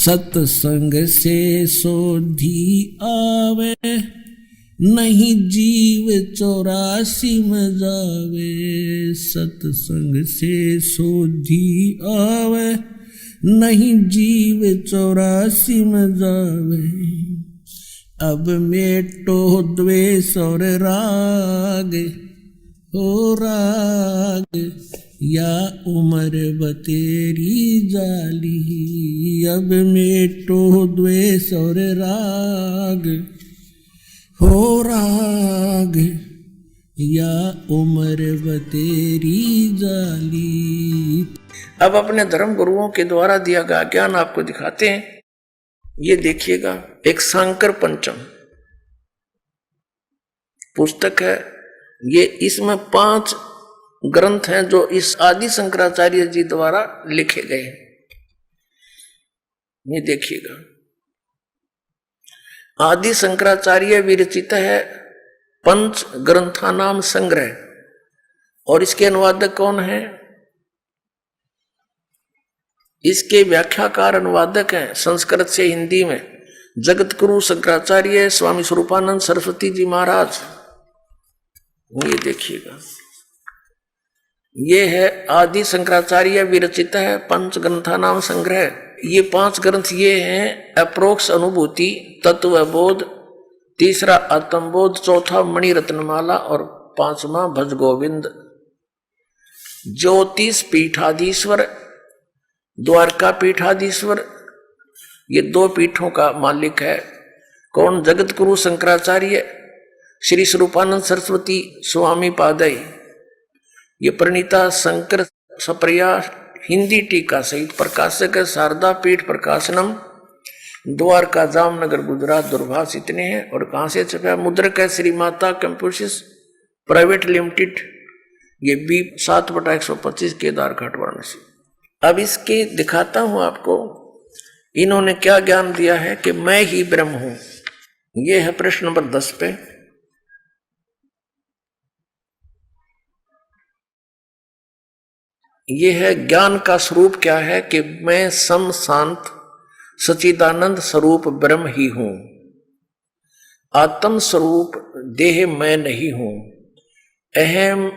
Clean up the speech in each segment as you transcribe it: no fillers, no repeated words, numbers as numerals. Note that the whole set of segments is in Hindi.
सत्संग से सोधी आवे, नहीं जीव 84 में जावे। सत्संग से सोधी आवे, नहीं जीव 84 में जावे। अब मेटो द्वेष और राग, हो राग या उम्र बतेरी जाली। अब मेटो द्वेष और राग, हो राग या उम्र बतेरी जाली। अब अपने धर्म गुरुओं के द्वारा दिया गया ज्ञान आपको दिखाते हैं। ये देखिएगा, एक शांकर पंचम पुस्तक है ये। इसमें 5 ग्रंथ हैं जो इस आदि शंकराचार्य जी द्वारा लिखे गए हैं। ये देखिएगा, आदि शंकराचार्य विरचित है पंच ग्रंथानाम संग्रह, और इसके अनुवादक कौन है? इसके व्याख्याकार अनुवादक हैं संस्कृत से हिंदी में जगत गुरु शंकराचार्य स्वामी स्वरूपानंद सरस्वती जी महाराज। ये देखिएगा, ये है आदि शंकराचार्य विरचित है पंच ग्रंथानाम संग्रह। ये 5 ग्रंथ ये हैं: अप्रोक्ष अनुभूति, तत्वबोध, तीसरा आत्मबोध, चौथा मणि रत्नमाला और 5वां भज गोविंद। ज्योतिष पीठाधीश्वर, द्वारका पीठाधीश्वर, ये 2 पीठों का मालिक है। कौन? जगत गुरु शंकराचार्य श्री स्वरूपानंद सरस्वती स्वामी पादय। ये प्रणीता शंकर सप्रिया हिंदी टीका सहित प्रकाशक है शारदा पीठ प्रकाशनम, द्वारका जामनगर गुजरात। दूरभाष इतने हैं। और कहां से छपा? मुद्रक है Shri Mata computers private limited, ये बी 7/125 केदार घाट वाराणसी। अब इसके दिखाता हूं आपको इन्होंने क्या ज्ञान दिया है कि मैं ही ब्रह्म हूं। ये है प्रश्न नंबर 10 पे। ये है ज्ञान का स्वरूप क्या है कि मैं सम शांत सच्चिदानंद स्वरूप ब्रह्म ही हूं। आत्म स्वरूप देह मैं नहीं हूं। अहम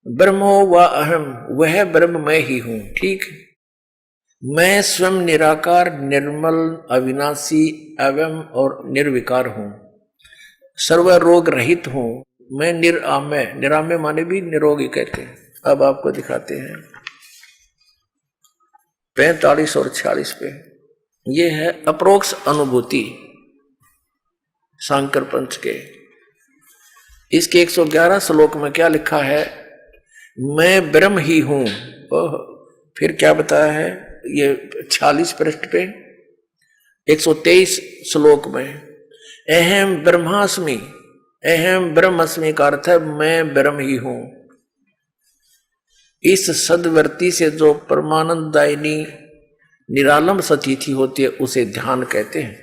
ब्रह्मो व अहम, वह ब्रह्म मैं ही हूं। ठीक, मैं स्वयं निराकार, निर्मल, अविनाशी, अवयव और निर्विकार हूं। सर्व रोग रहित हूं। मैं निरामय, निरामय माने भी निरोगी कहते हैं। अब आपको दिखाते हैं 45 और 46 पे। ये है अप्रोक्ष अनुभूति शांकर पंच के। इसके 111 श्लोक में क्या लिखा है? मैं ब्रह्म ही हूं। फिर क्या बताया है? ये 46 पृष्ठ पे 123 श्लोक में अहम ब्रह्मास्मि, अहम ब्रह्मस्मि का अर्थ है मैं ब्रह्म ही हूं। इस सदवर्ती से जो परमानंददायिनी निरालंब सतिथि होती है उसे ध्यान कहते हैं।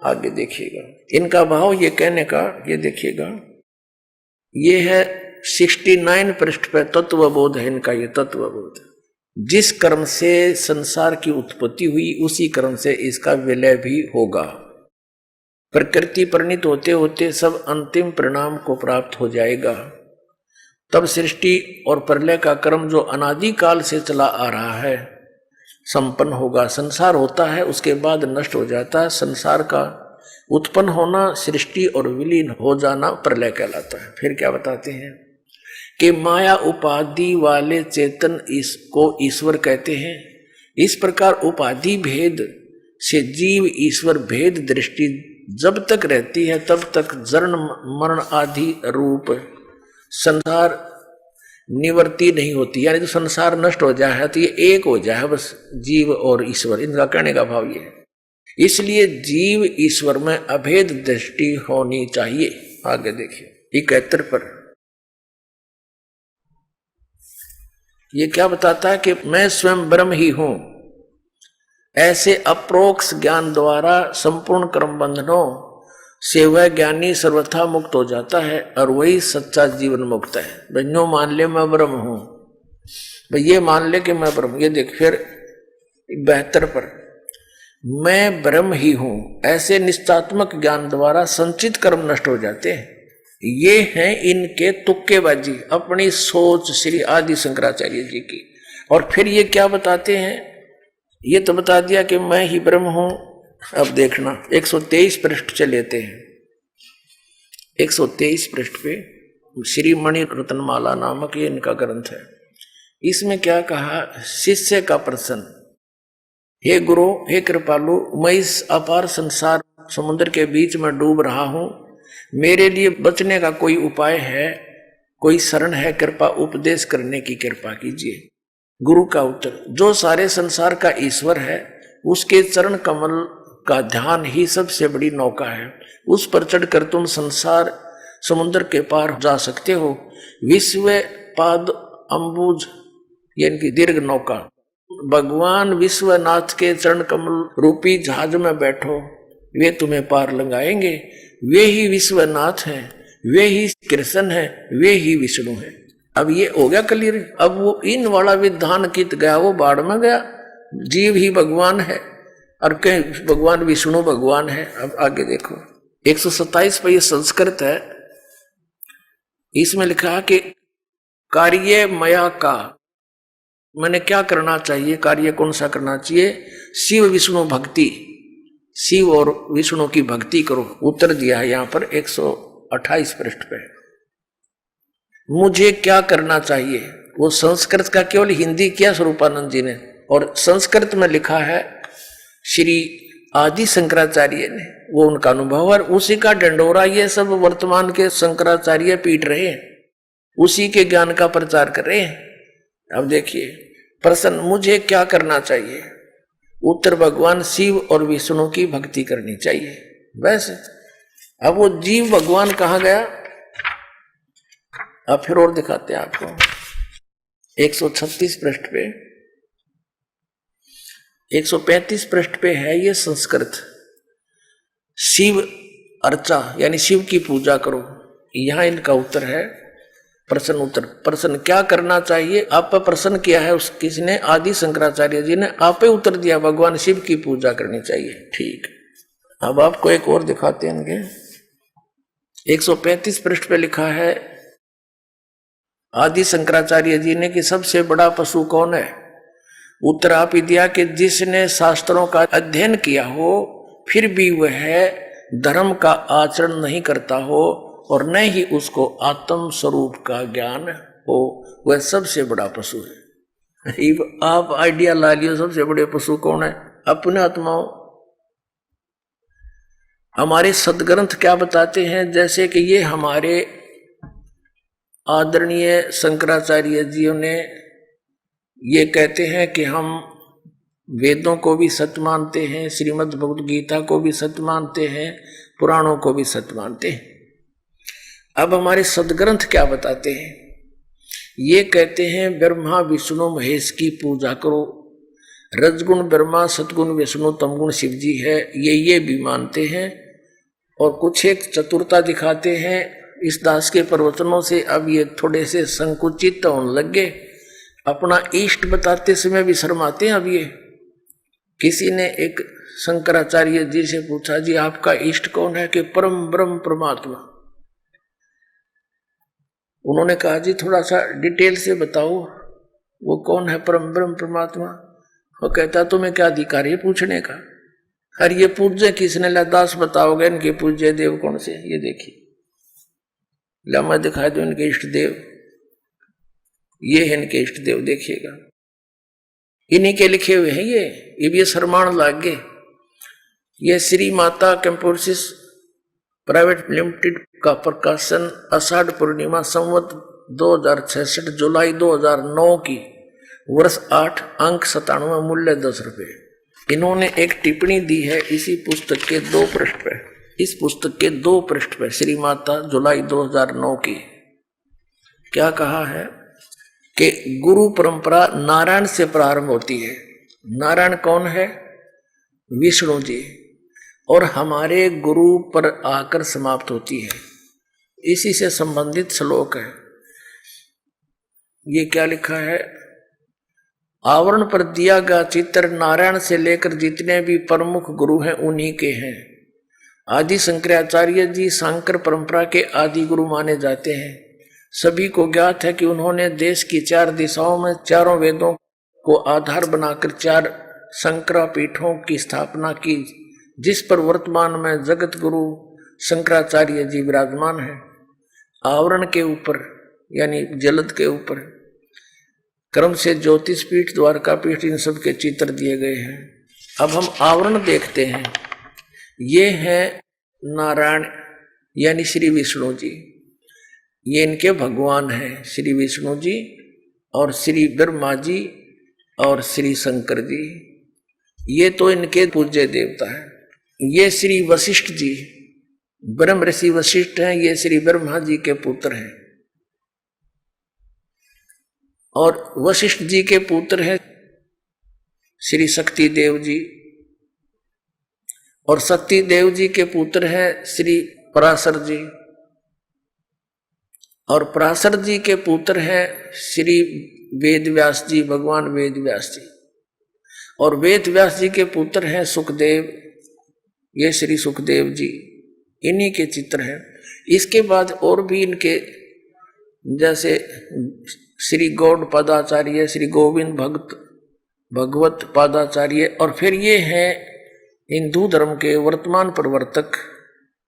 आगे देखिएगा इनका भाव ये कहने का, ये देखिएगा, ये है 69 पृष्ठ पे तत्वबोध है इनका। ये तत्वबोध, जिस कर्म से संसार की उत्पत्ति हुई उसी कर्म से इसका विलय भी होगा। प्रकृति परिणित होते होते सब अंतिम परिणाम को प्राप्त हो जाएगा। तब सृष्टि और प्रलय का क्रम जो अनादिकाल से चला आ रहा है संपन्न होगा। संसार होता है, उसके बाद नष्ट हो जाता है। संसार का उत्पन्न होना, सृष्टि और विलीन हो जाना प्रलय कहलाता है। फिर क्या बताते हैं कि माया उपाधि वाले चेतन इसको ईश्वर कहते हैं। इस प्रकार उपाधि भेद से जीव ईश्वर भेद दृष्टि जब तक रहती है तब तक जन्म मरण आदि रूप संसार निवृत्ति नहीं होती। यानी तो संसार नष्ट हो जाए तो ये एक हो जाए बस जीव और ईश्वर। इनका कहने का भाव ये है। इसलिए जीव ईश्वर में अभेद दृष्टि होनी चाहिए। आगे देखिए 71 पर ये क्या बताता है कि मैं स्वयं ब्रह्म ही हूं। ऐसे अप्रोक्ष ज्ञान द्वारा संपूर्ण कर्म बंधनों से वह ज्ञानी सर्वथा मुक्त हो जाता है और वही सच्चा जीवन मुक्त है। बन्यो मान ले मैं ब्रह्म हूं, भाई ये मान ले कि मैं ब्रह्म। ये देख फिर 72 पर मैं ब्रह्म ही हूं, ऐसे निश्चयात्मक ज्ञान द्वारा संचित कर्म नष्ट हो जाते हैं। ये हैं इनके तुक्केबाजी, अपनी सोच श्री आदि शंकराचार्य जी की। और फिर ये क्या बताते हैं, ये तो बता दिया कि मैं ही ब्रह्म हूं। अब देखना 123 पृष्ठ से लेते हैं। 123 पृष्ठ पे श्री मणि रत्नमाला नामक ये इनका ग्रंथ है। इसमें क्या कहा, शिष्य का प्रश्न, हे गुरु, हे कृपालु, मैं इस अपार संसार समुद्र के बीच में डूब रहा हूं, मेरे लिए बचने का कोई उपाय है, कोई शरण है, कृपा उपदेश करने की कृपा कीजिए। गुरु का उत्तर, जो सारे संसार का ईश्वर है उसके चरण कमल का ध्यान ही सबसे बड़ी नौका है, उस पर चढ़कर तुम संसार समुद्र के पार जा सकते हो। विश्व पाद अंबुज यानी दीर्घ नौका, भगवान विश्वनाथ के चरण कमल रूपी जहाज में बैठो, वे तुम्हें पार लगाएंगे। वे ही विश्वनाथ हैं, वे ही कृष्ण हैं, वे ही विष्णु हैं। अब ये हो गया क्लियर। अब वो इन वाला विधान कित गया, वो बाढ़ में गया। जीव ही भगवान है और कहीं भगवान विष्णु भगवान है। अब आगे देखो 127 पर ये संस्कृत है, इसमें लिखा कि कार्य मया का, मैंने क्या करना चाहिए, कार्य कौन सा करना चाहिए, शिव विष्णु भक्ति, शिव और विष्णु की भक्ति करो। उत्तर दिया है यहां पर 128 पृष्ठ पे। मुझे क्या करना चाहिए, वो संस्कृत का केवल हिंदी किया स्वरूपानंद जी ने, और संस्कृत में लिखा है श्री आदि शंकराचार्य ने, वो उनका अनुभव और उसी का डंडोरा ये सब वर्तमान के शंकराचार्य पीट रहे हैं, उसी के ज्ञान का प्रचार कर रहे हैं। अब देखिए प्रश्न, मुझे क्या करना चाहिए, उत्तर भगवान शिव और विष्णु की भक्ति करनी चाहिए। वैसे अब वो जीव भगवान कहाँ गया, अब फिर और दिखाते हैं आपको 136 पृष्ठ पे, 135 पृष्ठ पे है ये संस्कृत, शिव अर्चा यानी शिव की पूजा करो। यहां इनका उत्तर है प्रश्न उत्तर। प्रश्न क्या करना चाहिए, आप पर प्रश्न किया है उस किसने, आदि शंकराचार्य जी ने, आप पे उत्तर दिया भगवान शिव की पूजा करनी चाहिए। ठीक, अब आपको एक और दिखाते हैं इनके 135 पृष्ठ पे लिखा है आदि शंकराचार्य जी ने कि सबसे बड़ा पशु कौन है। उत्तर आप ही दिया कि जिसने शास्त्रों का अध्ययन किया हो फिर भी वह धर्म का आचरण नहीं करता हो और न ही उसको आत्म स्वरूप का ज्ञान हो, वह सबसे बड़ा पशु है। आप आइडिया ला लियो, सबसे बड़े पशु कौन है, अपने आत्माओं। हमारे सदग्रंथ क्या बताते हैं, जैसे कि ये हमारे आदरणीय शंकराचार्य जी ने ये कहते हैं कि हम वेदों को भी सत्य मानते हैं, श्रीमद् भगवद गीता को भी सत्य मानते हैं, पुराणों को भी सत्य मानते हैं। अब हमारे सदग्रंथ क्या बताते हैं, ये कहते हैं ब्रह्मा विष्णु महेश की पूजा करो, रजगुण ब्रह्मा सतगुण विष्णु तमगुण शिव जी है, ये भी मानते हैं। और कुछ एक चतुरता दिखाते हैं इस दास के प्रवचनों से। अब ये थोड़े से संकुचित होने लग गए, अपना इष्ट बताते समय भी शर्माते हैं। अब ये किसी ने एक शंकराचार्य जी से पूछा, जी आपका इष्ट कौन है, कि परम ब्रह्म परमात्मा। उन्होंने कहा जी थोड़ा सा डिटेल से बताओ वो कौन है परम ब्रह्म परमात्मा। वो कहता तुम्हें क्या अधिकार है पूछने का, अरे ये पूज्य किसने, ला दास बताओगे इनके पूज्य देव कौन से। ये देखिए ला मैं दिखाई दो इनके इष्ट देव, ये है इनके इष्ट देव, देखिएगा इन्हीं के लिखे हुए हैं। ये शर्माण लाग गए। ये श्री माता कंपोसिस प्राइवेट लिमिटेड का प्रकाशन आषाढ़ पूर्णिमा संवत 2066 जुलाई 2009 की, वर्ष 8, अंक 97, मूल्य 10 रुपये। इन्होंने एक टिप्पणी दी है इसी पुस्तक के 2 पृष्ठ पे, इस पुस्तक के 2 पृष्ठ पे, श्री माता जुलाई 2009 की। क्या कहा है कि गुरु परंपरा नारायण से प्रारंभ होती है। नारायण कौन है, विष्णु जी, और हमारे गुरु पर आकर समाप्त होती है। इसी से संबंधित श्लोक है। ये क्या लिखा है, आवरण पर दिया गया चित्र नारायण से लेकर जितने भी प्रमुख गुरु हैं उन्हीं के हैं। आदि शंकराचार्य जी सांकर परंपरा के आदि गुरु माने जाते हैं। सभी को ज्ञात है कि उन्होंने देश की 4 दिशाओं में चारों वेदों को आधार बनाकर 4 शंकरा पीठों की स्थापना की, जिस पर वर्तमान में जगत गुरु शंकराचार्य जी विराजमान हैं। आवरण के ऊपर यानी जलद के ऊपर क्रम से ज्योतिष पीठ, द्वारका पीठ, इन सब के चित्र दिए गए हैं। अब हम आवरण देखते हैं। ये है नारायण यानी श्री विष्णु जी, ये इनके भगवान हैं श्री विष्णु जी और श्री ब्रह्मा जी और श्री शंकर जी, ये तो इनके पूज्य देवता हैं। ये श्री वशिष्ठ जी, ब्रह्म ऋषि वशिष्ठ हैं, ये श्री ब्रह्मा जी के पुत्र हैं। और वशिष्ठ जी के पुत्र हैं श्री शक्ति देव जी, और शक्ति देव जी के पुत्र हैं श्री पराशर जी, और पराशर जी के पुत्र हैं श्री वेद व्यास जी, भगवान वेद व्यास जी, और वेद व्यास जी के पुत्र हैं सुखदेव, ये श्री सुखदेव जी, इन्हीं के चित्र हैं। इसके बाद और भी इनके जैसे श्री गौड़ पादाचार्य, श्री गोविंद भगवत पादाचार्य, और फिर ये हैं हिंदू धर्म के वर्तमान प्रवर्तक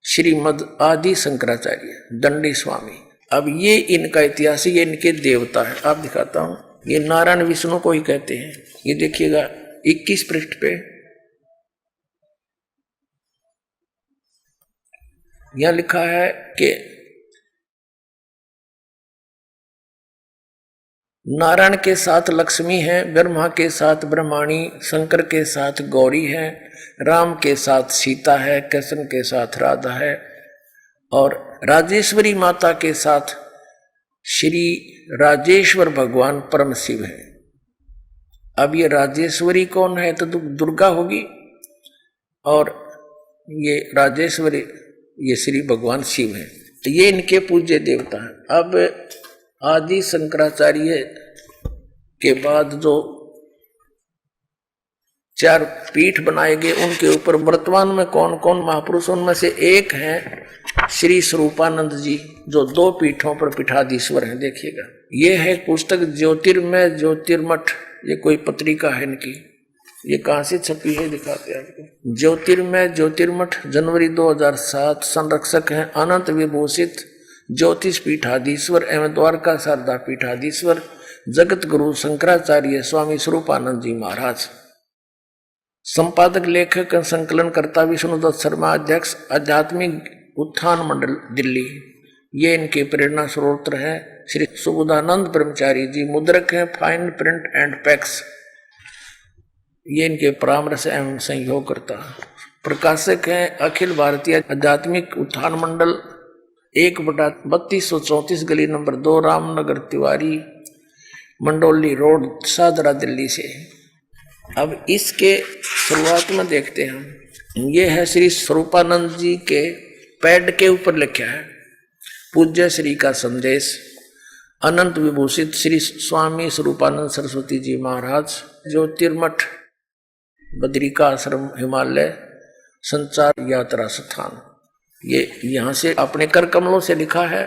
श्रीमद आदि शंकराचार्य दंडी स्वामी। अब ये इनका इतिहास, ये इनके देवता है। आप दिखाता हूं, ये नारायण विष्णु को ही कहते हैं। ये देखिएगा 21 पृष्ठ पे यह लिखा है कि नारायण के साथ लक्ष्मी है, ब्रह्मा के साथ ब्रह्माणी, शंकर के साथ गौरी है, राम के साथ सीता है, कृष्ण के साथ राधा है, और राजेश्वरी माता के साथ श्री राजेश्वर भगवान परम शिव है। अब ये राजेश्वरी कौन है? तो दुर्गा होगी, और ये राजेश्वरी ये श्री भगवान शिव है। तो ये इनके पूज्य देवता हैं। अब आदि शंकराचार्य के बाद जो 4 पीठ बनाए गए उनके ऊपर वर्तमान में कौन कौन महापुरुष, उनमें से एक हैं श्री स्वरूपानंद जी, जो 2 पीठों पर पीठाधीश्वर हैं। देखिएगा, ये है पुस्तक ज्योतिर्मय ज्योतिर्मठ, ये कोई पत्रिका है इनकी, ये कहाँ से छपी है दिखाते हैं आपको। ज्योतिर्मय ज्योतिर्मठ जनवरी 2007। संरक्षक हैं अनंत विभूषित ज्योतिष पीठाधीश्वर एवं द्वारका शारदा पीठाधीश्वर जगत गुरु शंकराचार्य स्वामी स्वरूपानंद जी महाराज। संपादक लेखक संकलनकर्ता विष्णुदत्त शर्मा, अध्यक्ष आध्यात्मिक उत्थान मंडल दिल्ली। ये इनके प्रेरणा स्रोत हैं श्री सुबोधानंद ब्रह्मचारी जी। मुद्रक हैं फाइन प्रिंट एंड पैक्स, ये इनके परामर्श एवं सहयोग करता। प्रकाशक हैं अखिल भारतीय आध्यात्मिक उत्थान मंडल, 1/3234 गली नंबर 2 रामनगर तिवारी मंडोली रोड सादरा दिल्ली से। अब इसके शुरुआत में देखते हैं हम, ये है श्री स्वरूपानंद जी के पैड के ऊपर लिखा है पूज्य श्री का संदेश। अनंत विभूषित श्री स्वामी स्वरूपानंद सरस्वती जी महाराज, ज्योतिर्मठ बद्रिका आश्रम हिमालय संचार यात्रा स्थान। ये यहाँ से अपने कर कमलों से लिखा है,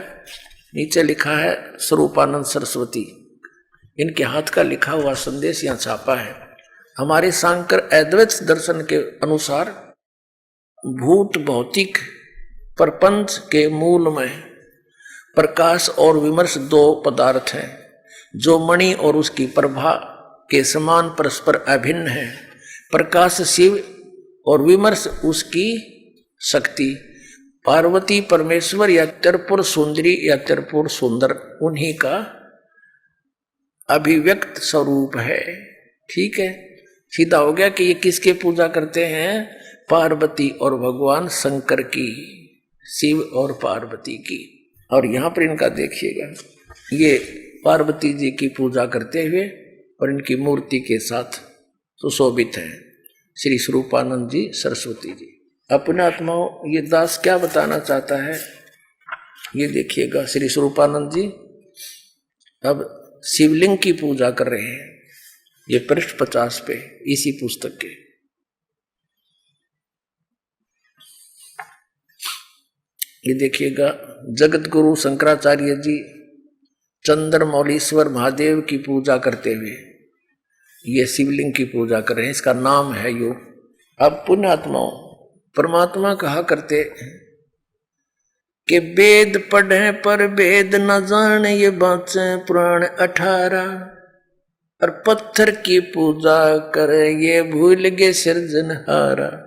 नीचे लिखा है स्वरूपानंद सरस्वती, इनके हाथ का लिखा हुआ संदेश यहाँ छापा है। हमारे सांकर अद्वैत दर्शन के अनुसार भूत भौतिक प्रपंच के मूल में प्रकाश और विमर्श 2 पदार्थ हैं, जो मणि और उसकी प्रभा के समान परस्पर अभिन्न है। प्रकाश शिव और विमर्श उसकी शक्ति। पार्वती परमेश्वर या त्रिपुर सुंदरी या त्रिपुर सुंदर उन्हीं का अभिव्यक्त स्वरूप है। ठीक है, सीधा हो गया कि ये किसके पूजा करते हैं? पार्वती और भगवान शंकर की, शिव और पार्वती की। और यहाँ पर इनका देखिएगा, ये पार्वती जी की पूजा करते हुए और इनकी मूर्ति के साथ सुशोभित हैं श्री स्वरूपानंद जी सरस्वती जी। अपने आत्माओं, ये दास क्या बताना चाहता है ये देखिएगा। श्री स्वरूपानंद जी अब शिवलिंग की पूजा कर रहे हैं। ये पृष्ठ 50 पे इसी पुस्तक के। ये देखिएगा, जगत गुरु शंकराचार्य जी चंद्रमौलीश्वर महादेव की पूजा करते हुए ये शिवलिंग की पूजा कर रहे हैं। इसका नाम है योग। अब पुण्यात्माओं, परमात्मा कहा करते कि वेद पढ़े पर वेद न जाने, ये बाचे पुराण 18। और पत्थर की पूजा करे, ये भूल गए सिरजनहारा।